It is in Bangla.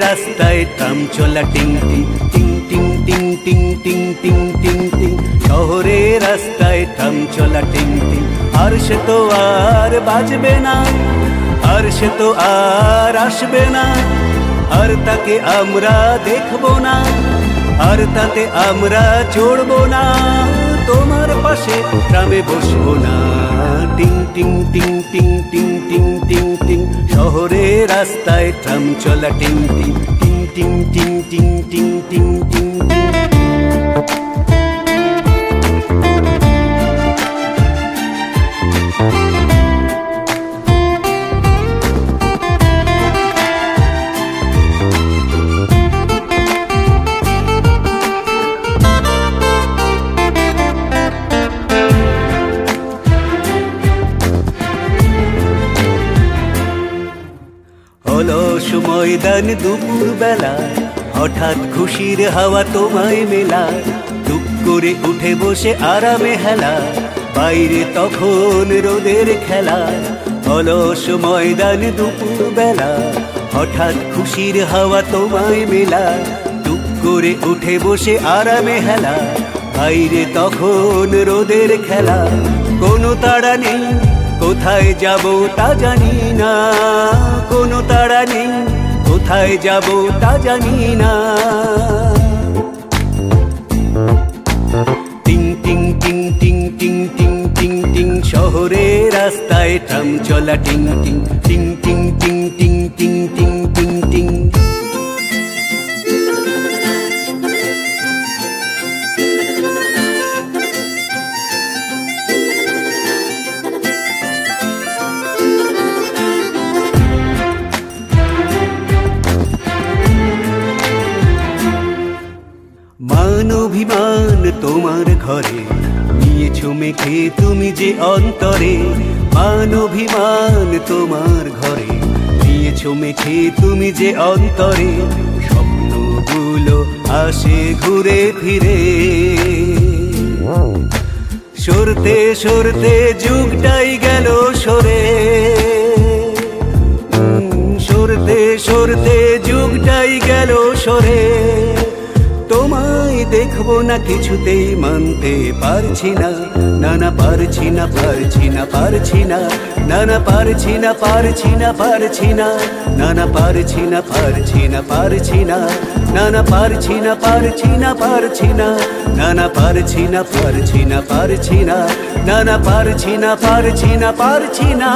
রাস্তায় ট্রাম চলা টিং টিং টিং টিং টিং টিং টিং টিং টিং টিং। শহরে রাস্তায় ট্রাম চলা টিং টিং। আর সে তো আর বাজবে না, আর সে তো আর আসবে না, আর তাকে আমরা দেখবো না, আর তাতে আমরা চড়বো না, তোমার পাশে ট্রামে বসবো না। টিং টিং টিং টিং টিং টিং টিং টিং। শহরে রাস্তায় ট্রাম চলা টিং টিং টিং টিং টিং টিং টিং টিং টিং। অলস ময়দান দুপুর বেলা, হঠাৎ খুশির হাওয়া তোমায় মেলা, টুক করে উঠে বসে আরামে হেলা, বাইরে তখন রোদের খেলা। অলস ময়দান দুপুর বেলা, হঠাৎ খুশির হাওয়া তোমায় মেলা, টুক করে উঠে বসে আরামে হেলা, বাইরে তখন রোদের খেলা। কোনো তাড়া নেই, কোথায় যাব তা জানি না, কোনো তাড়া নেই, কোথায় যাব তা জানি না। টিং টিং টিং টিং টিং টিং টিং টিং। শহরে রাস্তায় ট্রাম চলা টিং টিং টিং টিং টিং টিং টিং টিং টিং টিং। মান অভিমান তোমার ঘরে নিয়েছো মেখে তুমি যে অন্তরে, মান অভিমান তোমার ঘরে নিয়েছো মেখে তুমি যে অন্তরে। স্বপ্নগুলো আসে ঘুরে ফিরে, সরতে সরতে যুগটাই গেল সরে, সরতে সরতে যুগটাই গেল সরে। তোমায় দেখবো না কিছুতেই মানতে পারছি না, না না পারছি না পারছি না পারছি না, না না পারছি না পারছি না পারছি না, না না পারছি না পারছি না পারছি না, না না পারছি না পারছি না পারছি না, না না পারছি না পারছি না পারছি না, না না পারছি না পারছি না পারছি না।